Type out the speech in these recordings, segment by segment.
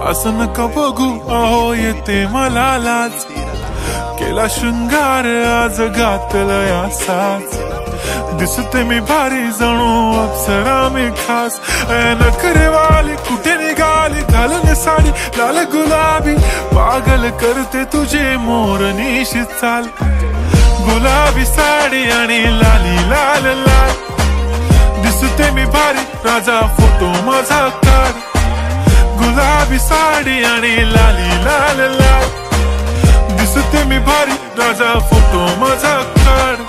असं नका बघू अहो येते मला लाज, केला शृंगार आज घातलंय असाच, दिसते मी भारी जणू अप्सरा मी खास, नखरेवाली कुठे निघाली घालून साडी लाल गुलाबी, पागल करते तुझे मोरनीशी चाल, गुलाबी साडी आणि लाली लाल लाल, दिसते मी भारी राजा फोटो माझा काढ, गुलाबी साडी आणि लाली लाल लाल, दिसते मी भारी राजा फोटो माझा काढ.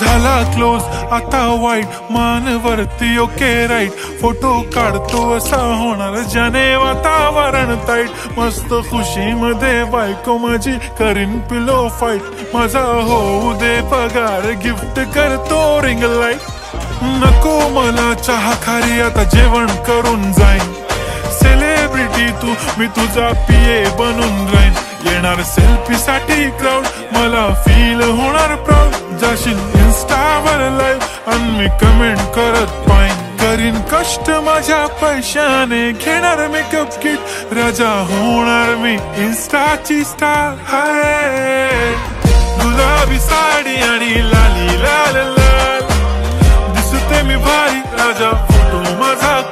झाला क्लोज आता वाईट, मान वरती ओके राईट, फोटो काढतो असा होणार ज्याने वातावरण ताईट, मस्त खुशी मध्ये बायको माझी करीन पिलो फाईट, माझा होऊ दे पगार गिफ्ट करतो रिंग लाईट, नको मला चहा खारी आता जेवण करून जाईन, सेलिब्रिटी तू मी तुझा पिये बनून राहीन, येणार सेल्फी साठी क्राऊड मला फील होणार प्राऊड, जाशील इन्स्टावर लाईव्ह आणि मी कमेंट करत पाईन, करीन कष्ट माझ्या पैशाने घेणार मेकअप किट, राजा होणार मी इन्स्टाची स्टार. हाय गुलाबी साडी आणि लाली लाल लाल, दिसते मी भारी राजा फोटो माझा